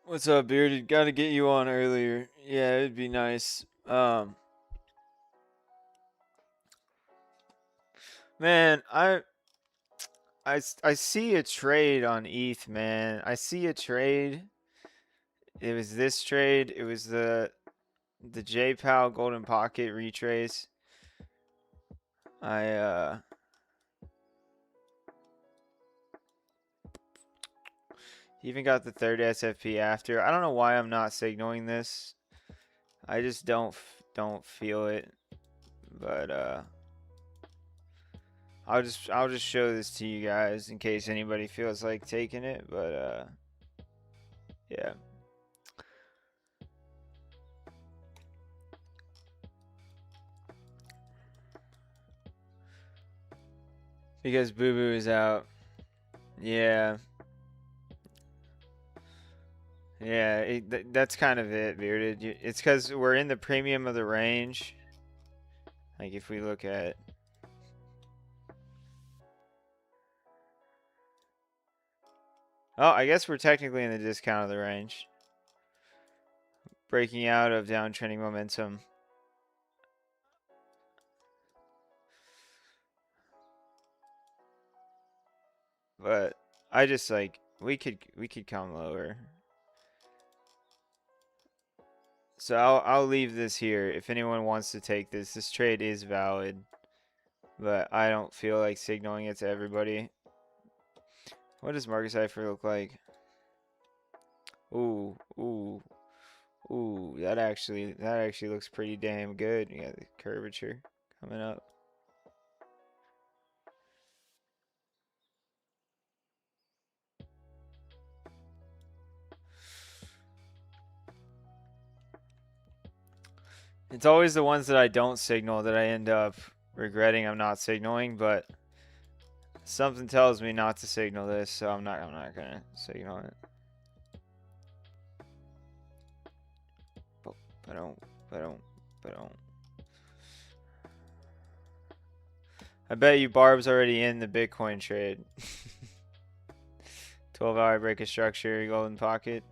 What's up, Bearded? Got to get you on earlier. Yeah, it'd be nice. Man, I see a trade on ETH, man. I see a trade. It was this trade. It was the JPOW Golden Pocket retrace. I even got the third SFP after. I don't know why I'm not signaling this. I just don't feel it. But I'll just show this to you guys in case anybody feels like taking it. But yeah. Because Boo Boo is out. Yeah. Yeah, that's kind of it, Bearded. It's because we're in the premium of the range. Like, if we look at... Oh, I guess we're technically in the discount of the range. Breaking out of downtrending momentum. But I just, like, we could come lower. So I'll leave this here. If anyone wants to take this trade is valid. But I don't feel like signaling it to everybody. What does Market Cipher look like? Ooh, ooh, ooh. That actually looks pretty damn good. You got the curvature coming up. It's always the ones that I don't signal that I end up regretting I'm not signaling, but something tells me not to signal this, so I'm not gonna signal it. But don't. I bet you Barb's already in the Bitcoin trade. 12-hour break of structure, golden pocket.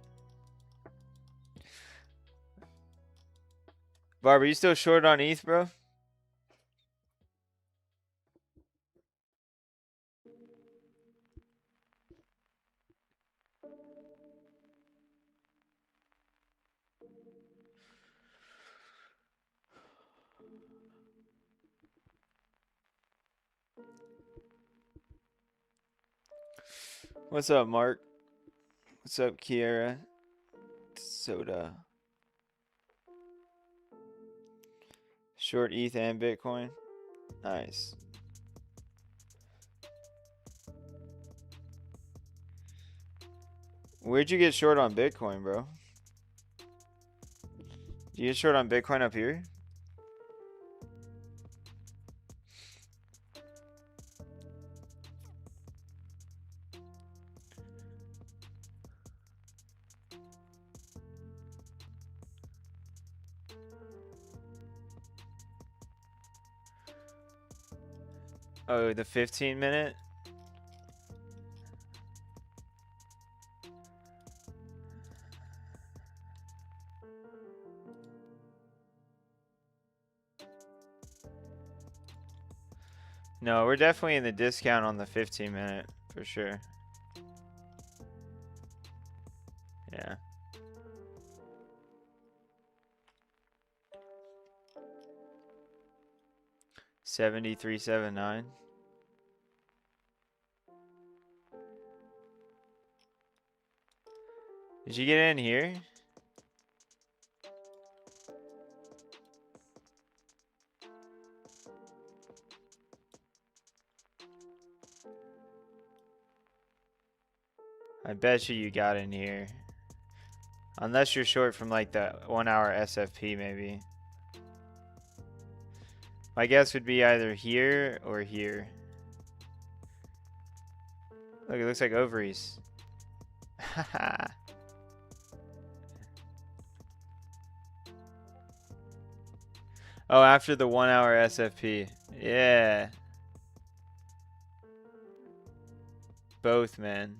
Barb, are you still short on ETH, bro? What's up, Mark? What's up, Kiera? Soda. Short ETH and Bitcoin. Nice. Where'd you get short on Bitcoin, bro? Did you get short on Bitcoin up here? Oh, the 15-minute? No, we're definitely in the discount on the 15-minute, for sure. Yeah. $73.79. Did you get in here? I bet you got in here. Unless you're short from like the 1-hour SFP, maybe. My guess would be either here or here. Look, it looks like ovaries. Oh, after the 1-hour SFP. Yeah. Both, man.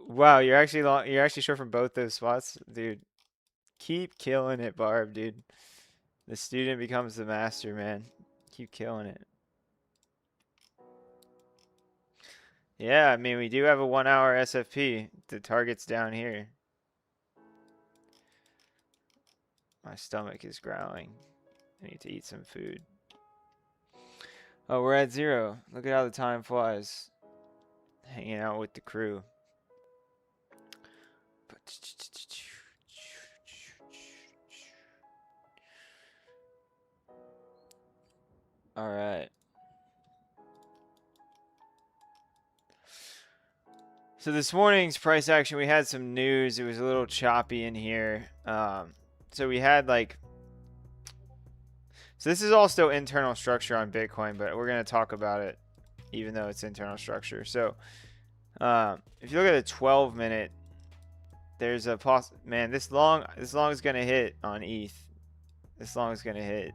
Wow, you're actually long, you're actually short from both those spots, dude. Keep killing it, Barb, dude. The student becomes the master, man. Keep killing it. Yeah, I mean, we do have a 1 hour SFP. The target's down here. My stomach is growling. I need to eat some food. Oh, we're at 0. Look at how the time flies. Hanging out with the crew. All right. So this morning's price action, we had some news. It was a little choppy in here. So we had like, so this is all still internal structure on Bitcoin, but we're going to talk about it even though it's internal structure. So if you look at a 12-minute, there's a man, this long is going to hit on ETH. This long is going to hit.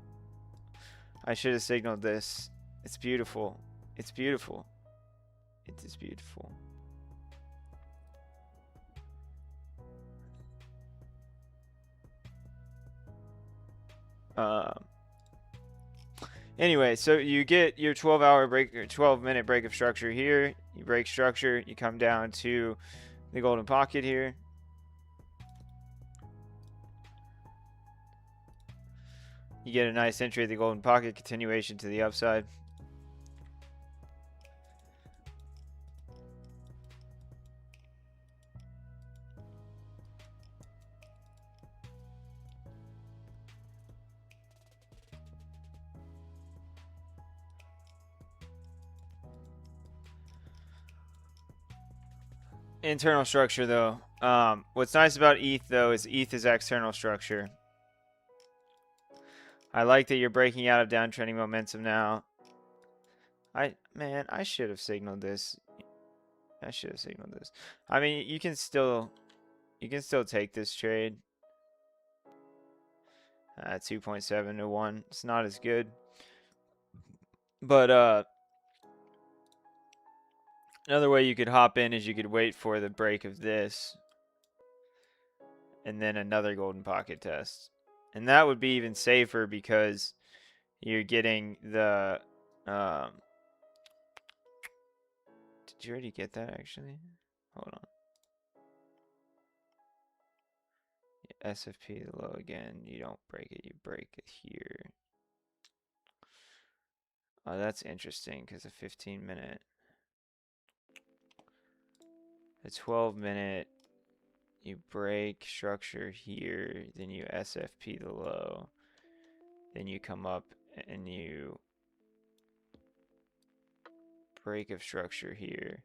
I should have signaled this. It's beautiful. It's beautiful. It is beautiful. Anyway, so you get your 12-hour break, or 12-minute break of structure here. You break structure. You come down to the golden pocket here. You get a nice entry at the golden pocket, continuation to the upside. Internal structure, though. What's nice about ETH, though, is ETH is external structure. I like that you're breaking out of downtrending momentum now. Man, I should have signaled this. I should have signaled this. I mean, you can still take this trade. 2.7 to 1. It's not as good. But another way you could hop in is you could wait for the break of this and then another golden pocket test. And that would be even safer because you're getting the did you already get that actually? Hold on. SFP low again. You don't break it, you break it here. Oh, that's interesting because a 15-minute. A 12-minute, you break structure here, then you SFP the low, then you come up and you break of structure here.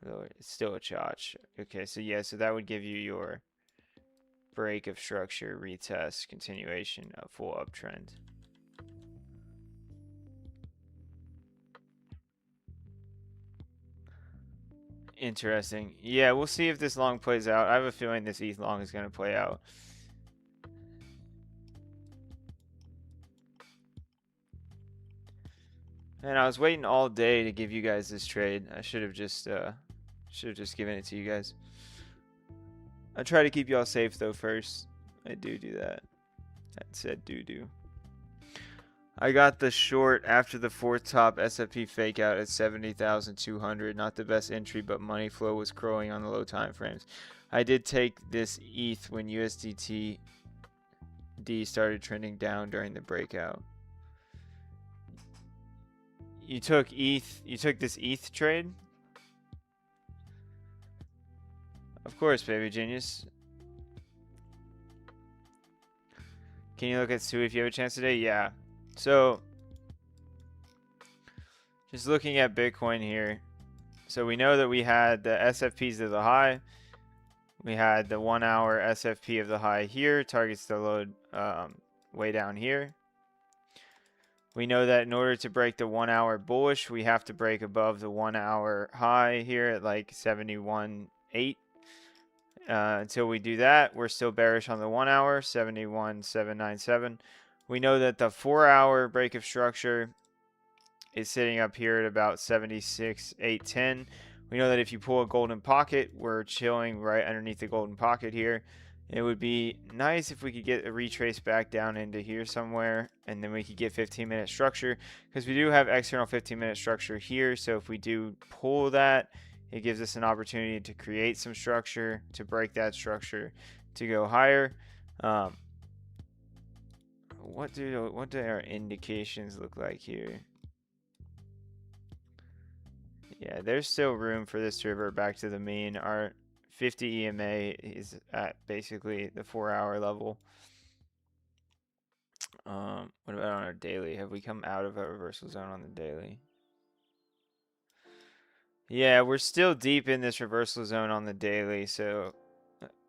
Though it's still a chotch. Okay, so yeah, so that would give you your break of structure, retest, continuation, a full uptrend. Interesting. Yeah, we'll see if this long plays out. I have a feeling this ETH long is going to play out. And I was waiting all day to give you guys this trade. I should have just given it to you guys. I try to keep y'all safe though first. I do that. I said do. I got the short after the fourth top SFP fake out at 70,200. Not the best entry, but money flow was growing on the low time frames. I did take this ETH when USDT D started trending down during the breakout. You took ETH. You took this ETH trade? Of course, baby genius. Can you look at Sui if you have a chance today? Yeah. So, just looking at Bitcoin here. So we know that we had the SFPs of the high. We had the 1 hour SFP of the high here. Targets the low way down here. We know that in order to break the 1 hour bullish, we have to break above the 1 hour high here at like 71.8. Until we do that, we're still bearish on the 1 hour, 71.797. We know that the 4 hour break of structure is sitting up here at about 76.810. We know that if you pull a golden pocket, we're chilling right underneath the golden pocket here. It would be nice if we could get a retrace back down into here somewhere, and then we could get 15-minute structure, because we do have external 15-minute structure here. So if we do pull that, it gives us an opportunity to create some structure, to break that structure, to go higher. What do our indications look like here? Yeah, there's still room for this to revert back to the mean. Our 50 EMA is at basically the 4-hour level. What about on our daily? Have we come out of a reversal zone on the daily? Yeah, we're still deep in this reversal zone on the daily. So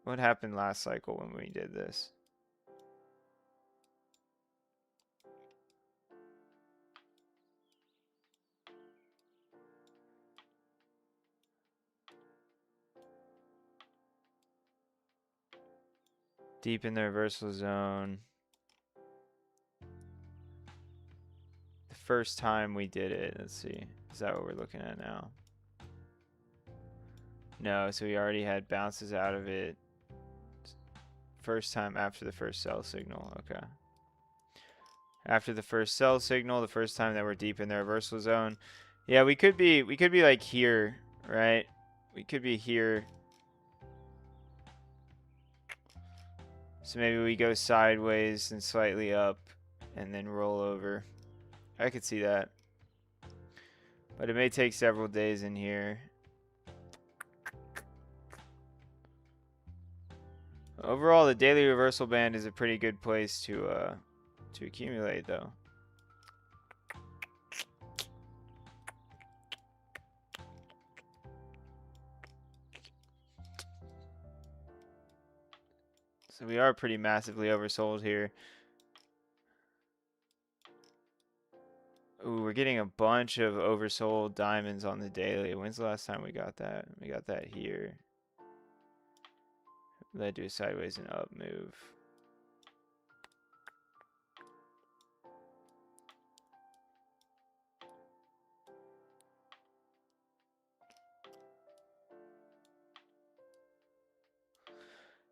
what happened last cycle when we did this? Deep in the reversal zone. The first time we did it, let's see. Is that what we're looking at now? No, so we already had bounces out of it. First time after the first sell signal. Okay. After the first sell signal, the first time that we're deep in the reversal zone. Yeah, we could be like here, right? We could be here. So maybe we go sideways and slightly up and then roll over. I could see that. But it may take several days in here. Overall, the daily reversal band is a pretty good place to accumulate, though. So we are pretty massively oversold here. Ooh, we're getting a bunch of oversold diamonds on the daily. When's the last time we got that? We got that here. Led to a sideways and up move.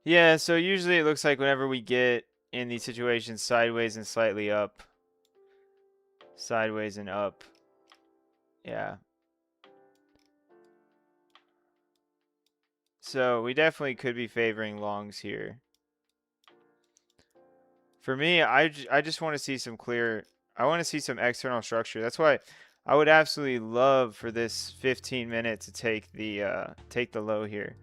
Yeah, so usually it looks like whenever we get in these situations sideways and slightly up. Sideways and up. Yeah. So we definitely could be favoring longs here. For me, I just want to see some clear. I want to see some external structure. That's why I would absolutely love for this 15 minute to take the low here,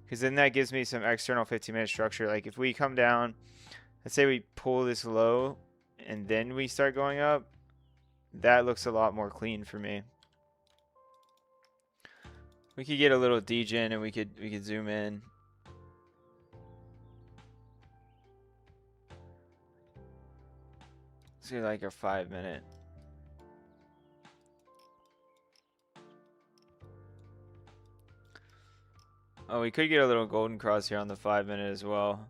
because then that gives me some external 15-minute structure. Like if we come down, let's say we pull this low, and then we start going up, that looks a lot more clean for me. We could get a little degen and we could zoom in. Let's do like a 5-minute. Oh, we could get a little golden cross here on the 5-minute as well.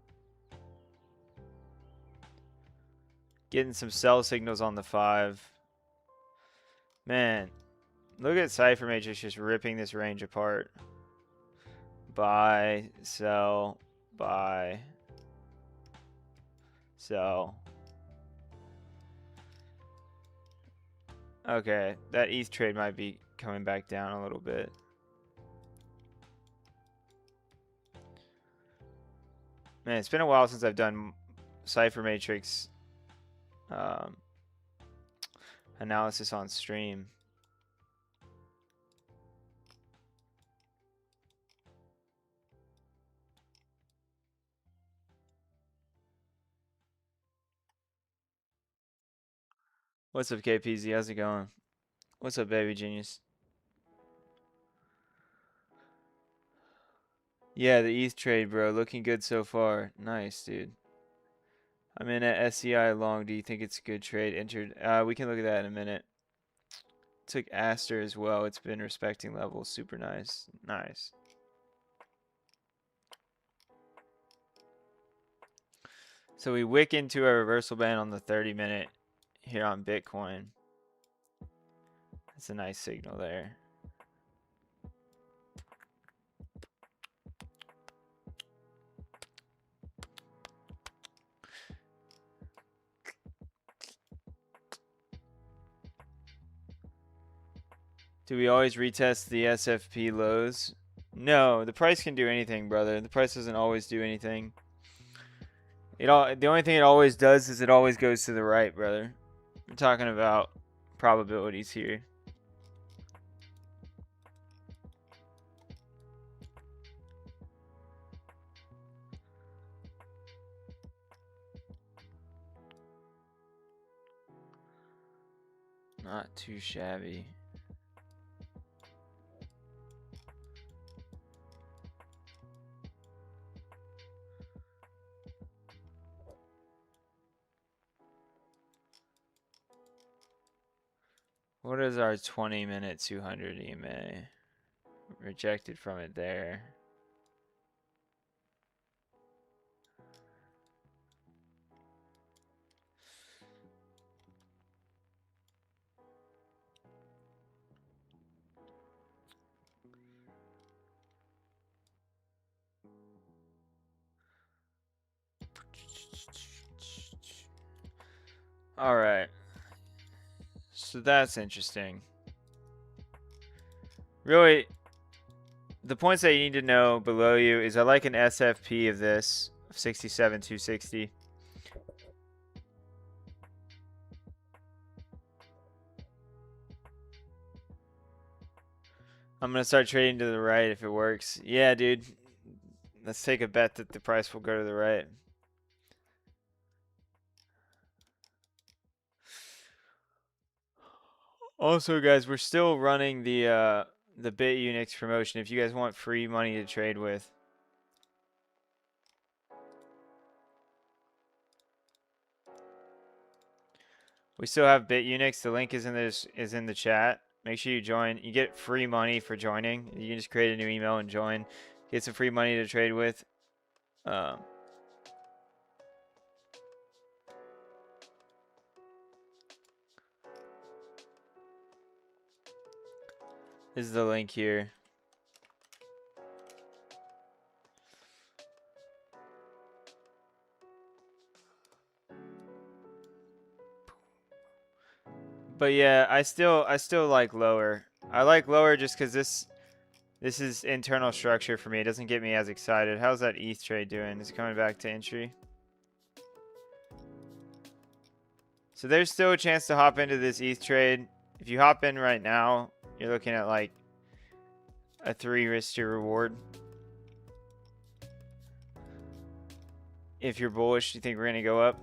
Getting some sell signals on the 5. Man, look at Cipher Matrix just ripping this range apart. Buy, sell, buy, sell. Okay, that ETH trade might be coming back down a little bit. Man, it's been a while since I've done Cipher Matrix analysis on stream. What's up, KPZ? How's it going? What's up, baby genius? Yeah, the ETH trade, bro. Looking good so far. Nice, dude. I'm in at SCI long. Do you think it's a good trade? Entered. We can look at that in a minute. Took Aster as well. It's been respecting levels. Super nice. Nice. So we wick into a reversal band on the 30-minute here on Bitcoin. That's a nice signal there. Do we always retest the SFP lows? No, the price can do anything, brother. The price doesn't always do anything. The only thing it always does is it always goes to the right, brother. We're talking about probabilities here. Not too shabby. What is our 20-minute 200 EMA? Rejected from it there. All right. So that's interesting. Really, the points that you need to know below you is I like an SFP of this, of 67,260. I'm going to start trading to the right if it works. Yeah, dude. Let's take a bet that the price will go to the right. Also, guys, we're still running the Bit Unix promotion if you guys want free money to trade with. We still have Bit Unix. The link is in the chat. Make sure you join. You get free money for joining. You can just create a new email and join. Get some free money to trade with. This is the link here. But yeah, I still like lower. I like lower just because this is internal structure for me. It doesn't get me as excited. How's that ETH trade doing? Is it coming back to entry? So there's still a chance to hop into this ETH trade. If you hop in right now, you're looking at like a 3 risk to reward. If you're bullish, you think we're gonna go up?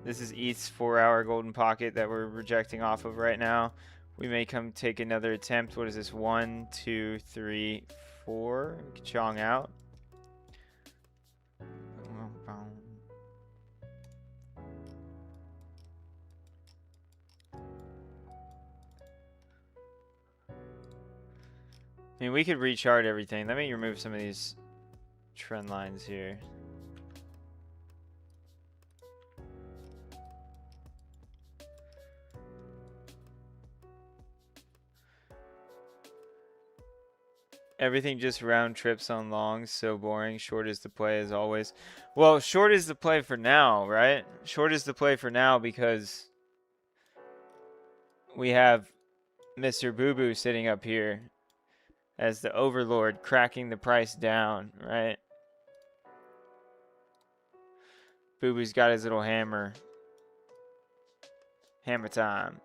This is ETH's 4-hour golden pocket that we're rejecting off of right now. We may come take another attempt. What is this? 1, 2, 3, 4. Chong out. I mean, we could rechart everything. Let me remove some of these trend lines here. Everything just round trips on longs, so boring. Short is the play as always. Well, short is the play for now, right? Short is the play for now because we have Mr. Boo Boo sitting up here as the overlord cracking the price down, right? Boo Boo's got his little hammer. Hammer time.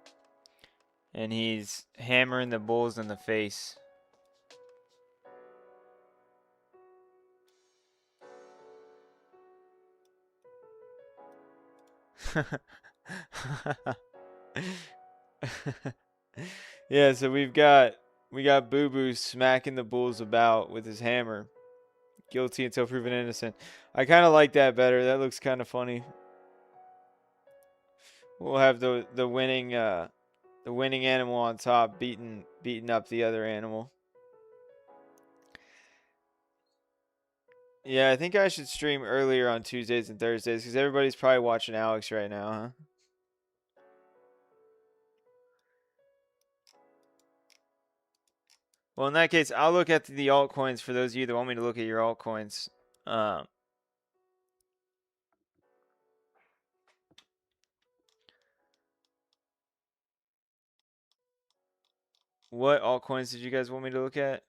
And he's hammering the bulls in the face. Yeah, so we got Boo Boo smacking the bulls about with his hammer. Guilty until proven innocent. I kind of like that better. That looks kind of funny. We'll have the winning animal on top beating up the other animal. Yeah, I think I should stream earlier on Tuesdays and Thursdays because everybody's probably watching Alex right now, huh? Well, in that case, I'll look at the altcoins for those of you that want me to look at your altcoins. What altcoins did you guys want me to look at?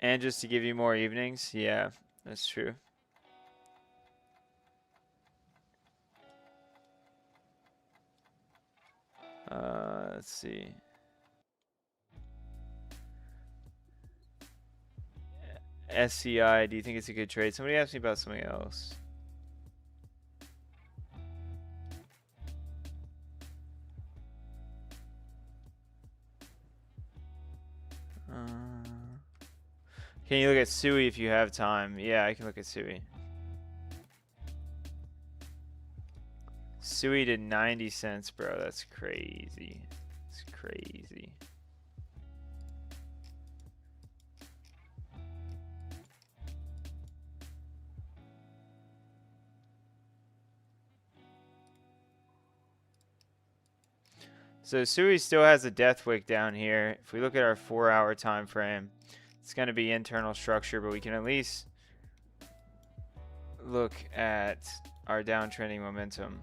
And just to give you more evenings? Yeah, that's true. Let's see. SCI, do you think it's a good trade? Somebody asked me about something else. Can you look at Sui if you have time? Yeah, I can look at Sui. Sui did 90 cents, bro. That's crazy. It's crazy. So Sui still has a death wick down here. If we look at our 4-hour time frame, it's going to be internal structure, but we can at least look at our downtrending momentum.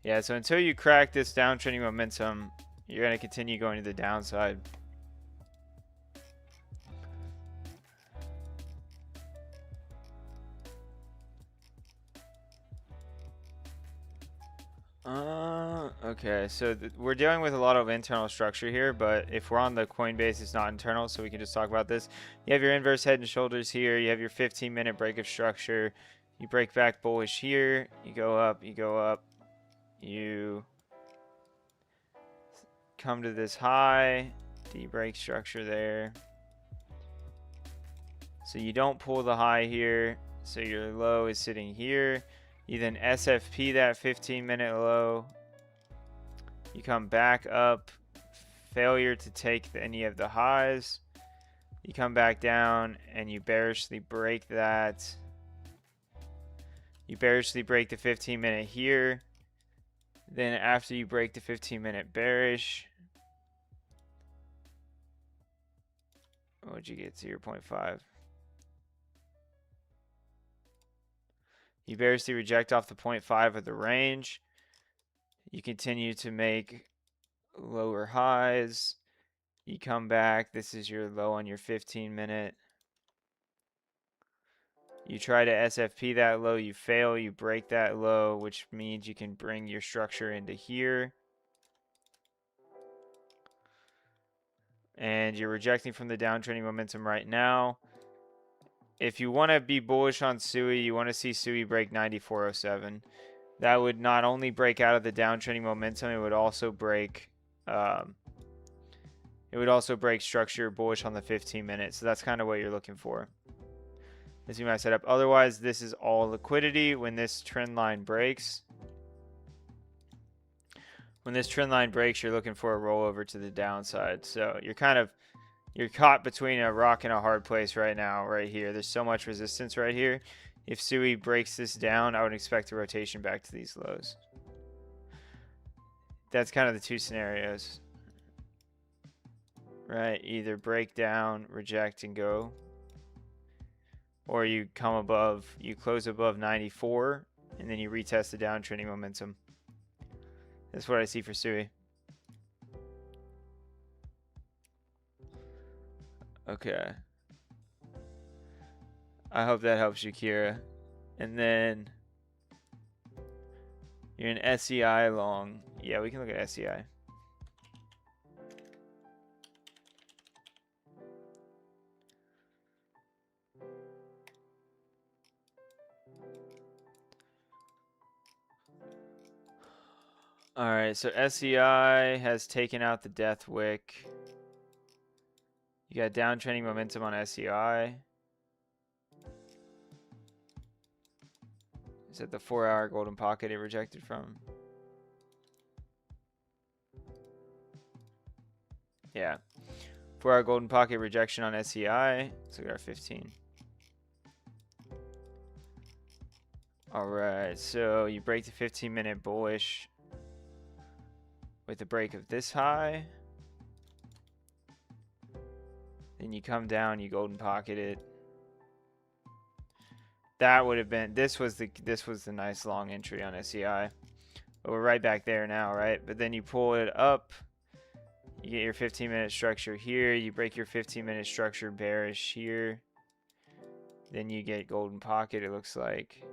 Yeah, so until you crack this downtrending momentum, you're going to continue going to the downside. Okay, so we're dealing with a lot of internal structure here, but if we're on the Coinbase, it's not internal, so we can just talk about this. You have your inverse head and shoulders here. You have your 15-minute break of structure. You break back bullish here. You go up, you go up. You come to this high. D-break structure there. So you don't pull the high here, so your low is sitting here. You then SFP that 15-minute low. You come back up, failure to take any of the highs. You come back down and you bearishly break that. You bearishly break the 15-minute here. Then after you break the 15-minute bearish, what'd you get? 0.5. You bearishly reject off the 0.5 of the range. You continue to make lower highs. You come back. This is your low on your 15-minute. You try to SFP that low. You fail. You break that low, which means you can bring your structure into here. And you're rejecting from the downtrending momentum right now. If you want to be bullish on Sui, you want to see Sui break 94.07. That would not only break out of the downtrending momentum, it would also break structure bullish on the 15-minute. So that's kind of what you're looking for. This is my setup. Otherwise, this is all liquidity when this trend line breaks. When this trend line breaks, you're looking for a rollover to the downside. So you're caught between a rock and a hard place right now, right here. There's so much resistance right here. If Sui breaks this down, I would expect a rotation back to these lows. That's kind of the two scenarios, right? Either break down, reject, and go. Or you come above, you close above 94, and then you retest the downtrending momentum. That's what I see for Sui. Okay. I hope that helps you, Kira. And then you're an SCI long. Yeah, we can look at SCI. Alright, so SCI has taken out the death wick. You got downtrending momentum on SCI. Is that the 4-hour golden pocket it rejected from? Yeah. 4-hour golden pocket rejection on SCI. Let's look at our 15. Alright, so you break the 15-minute bullish with the break of this high. Then you come down, you golden pocket it. That would have been, this was the nice long entry on SEI. But we're right back there now, right? But then you pull it up, you get your 15-minute structure here, you break your 15-minute structure bearish here. Then you get golden pocket, it looks like.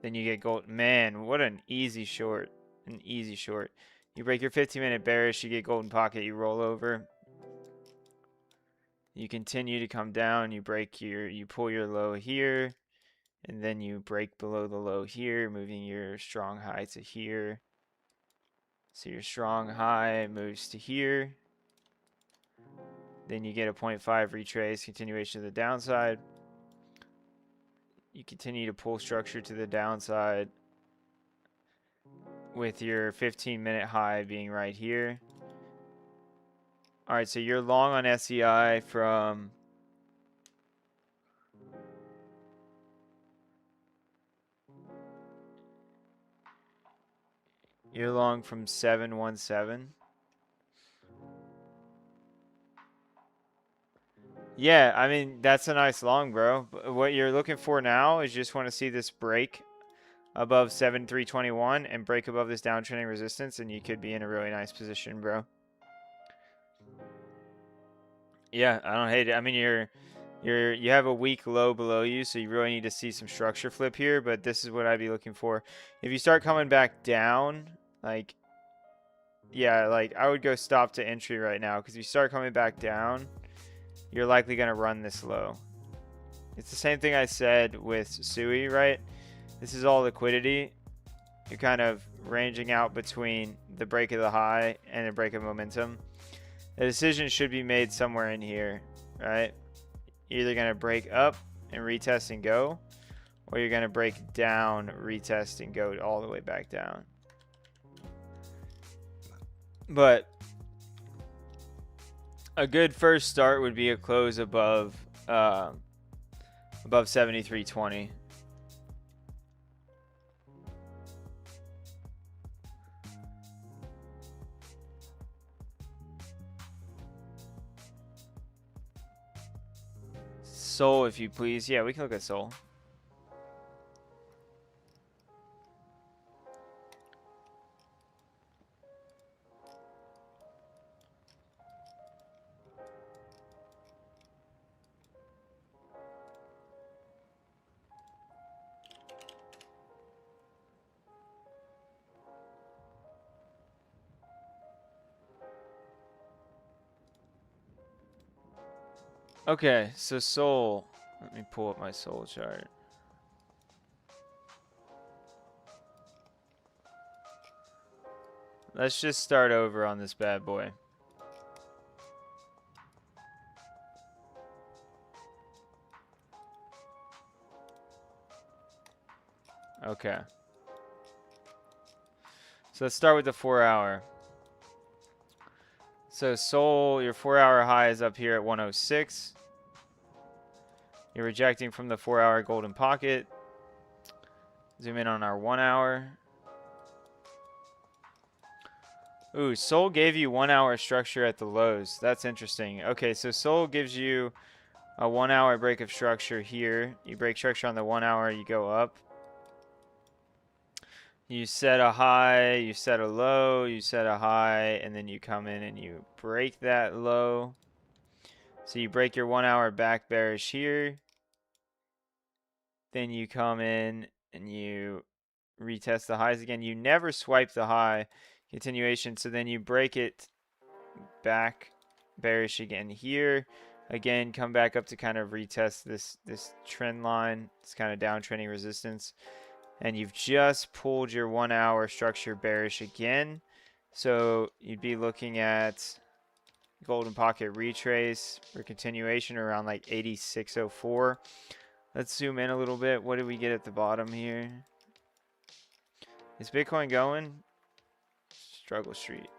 Then you get gold. Man, what an easy short. An easy short. You break your 15-minute bearish, you get golden pocket, you roll over. You continue to come down, you pull your low here, and then you break below the low here, moving your strong high to here. So your strong high moves to here. Then you get a 0.5 retrace, continuation to the downside. You continue to pull structure to the downside with your 15-minute high being right here. All right, so you're long on SEI from you're long from 717. Yeah, I mean, that's a nice long, bro. But what you're looking for now is you just want to see this break above 7321 and break above this downtrending resistance, and you could be in a really nice position, bro. Yeah, I don't hate it. I mean, you have a weak low below you, so you really need to see some structure flip here, but this is what I'd be looking for. If you start coming back down, like, yeah, like I would go stop to entry right now, because if you start coming back down, you're likely going to run this low. It's the same thing I said with SUI, right? This is all liquidity. You're kind of ranging out between the break of the high and the break of momentum. The decision should be made somewhere in here, right? You're either going to break up and retest and go, or you're going to break down, retest, and go all the way back down. But a good first start would be a close above 73.20. Sol, if you please. Yeah, we can look at Sol. Okay, so Sol. Let me pull up my Sol chart. Let's just start over on this bad boy. Okay. So let's start with the 4 hour. So Sol, your 4 hour high is up here at 106. You're rejecting from the 4 hour golden pocket. Zoom in on our 1 hour. Ooh, Sol gave you 1 hour structure at the lows. That's interesting. Okay, so Sol gives you a 1 hour break of structure here. You break structure on the 1 hour, you go up. You set a high, you set a low, you set a high, and then you come in and you break that low. So you break your 1 hour back bearish here. Then you come in and you retest the highs again. You never swipe the high continuation. So then you break it back bearish again here. Again, come back up to kind of retest this trend line. It's kind of downtrending resistance. And you've just pulled your 1 hour structure bearish again. So you'd be looking at golden pocket retrace for continuation around like 86.04. Let's zoom in a little bit. What did we get at the bottom here? Is Bitcoin going? Struggle Street.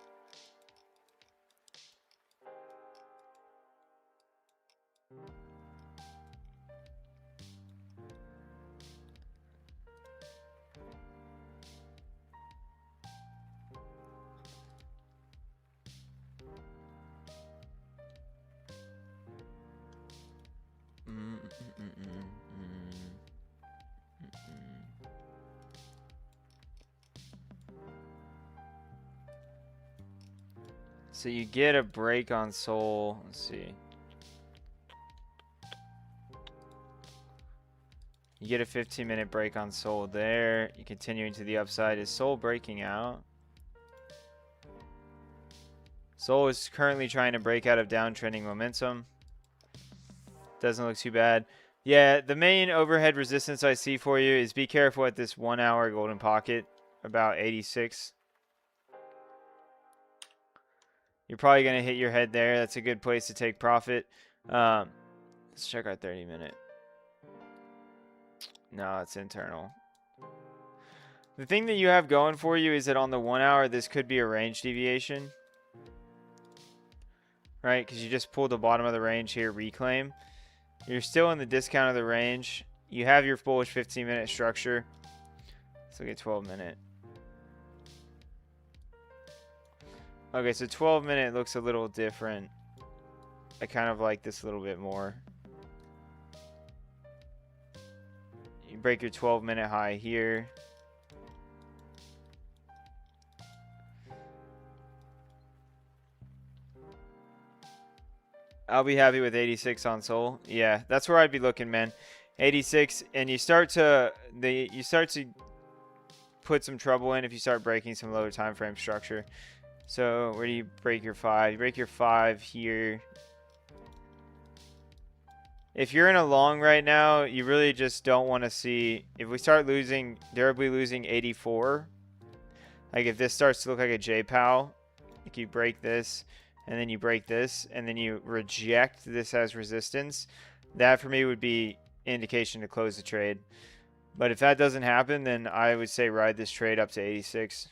So you get a break on Sol. Let's see. You get a 15-minute break on Sol there. You continue into the upside. Is Sol breaking out? Sol is currently trying to break out of downtrending momentum. Doesn't look too bad. Yeah, the main overhead resistance I see for you is be careful at this 1 hour golden pocket, about 86. You're probably going to hit your head there. That's a good place to take profit. Let's check our 30-minute. No, it's internal. The thing that you have going for you is that on the 1 hour, this could be a range deviation. Right? Because you just pulled the bottom of the range here, reclaim. You're still in the discount of the range. You have your bullish 15-minute structure. Let's look at 12-minute. Okay, so 12-minute looks a little different. I kind of like this a little bit more. You break your 12-minute high here. I'll be happy with 86 on Sol. Yeah, that's where I'd be looking, man. 86, and you start to put some trouble in if you start breaking some lower time frame structure. So where do you break your 5? You break your 5 here. If you're in a long right now, you really just don't want to see, if we start losing, durably losing 84, like if this starts to look like a J-POW, like you break this, and then you break this, and then you reject this as resistance, that for me would be indication to close the trade. But if that doesn't happen, then I would say ride this trade up to 86.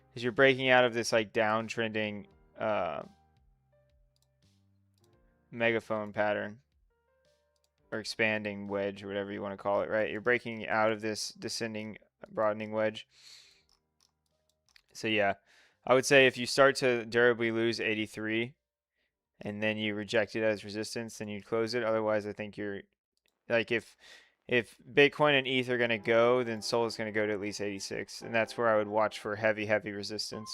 Because you're breaking out of this like downtrending megaphone pattern. Or expanding wedge, or whatever you want to call it, right? You're breaking out of this descending, broadening wedge. So yeah, I would say if you start to durably lose 83 and then you reject it as resistance, then you'd close it. Otherwise, I think you're like if Bitcoin and ETH are going to go, then Sol is going to go to at least 86, and that's where I would watch for heavy resistance.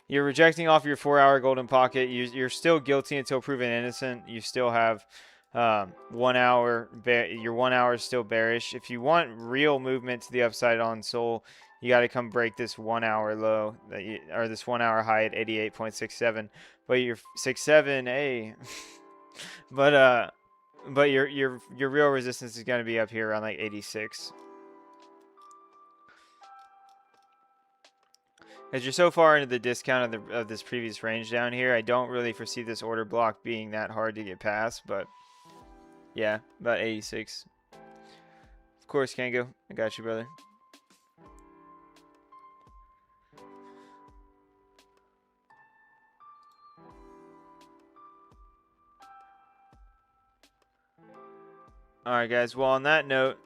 You're rejecting off your 4-hour golden pocket. You're still guilty until proven innocent. You still have 1 hour. Your 1 hour is still bearish. If you want real movement to the upside on Sol, you got to come break this 1 hour low or this 1 hour high at 88.67. But your 67, hey, but your real resistance is going to be up here around like 86. As you're so far into the discount of this previous range down here, I don't really foresee this order block being that hard to get past, but yeah, about 86. Of course, Kango. I got you, brother. All right, guys. Well, on that note,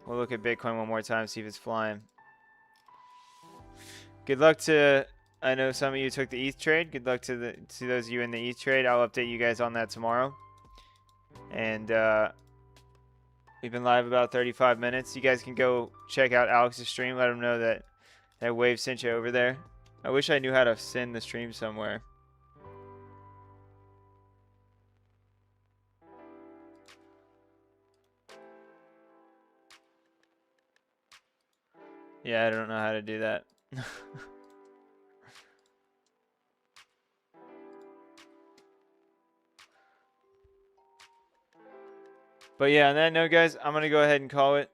we'll look at Bitcoin one more time, see if it's flying. Good luck to, I know some of you took the ETH trade. Good luck to those of you in the ETH trade. I'll update you guys on that tomorrow. And we've been live about 35 minutes. You guys can go check out Alex's stream. Let him know that Wave sent you over there. I wish I knew how to send the stream somewhere. Yeah, I don't know how to do that. But yeah, on that note, guys, I'm going to go ahead and call it.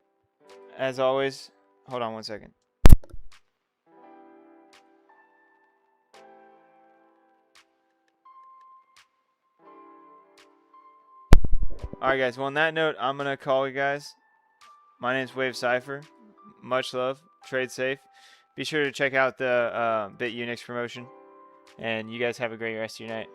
As always, hold on one second. Alright, guys. Well, on that note, I'm going to call you guys. My name's Market Cipher. Much love. Trade safe. Be sure to check out the BitUnix promotion. And you guys have a great rest of your night.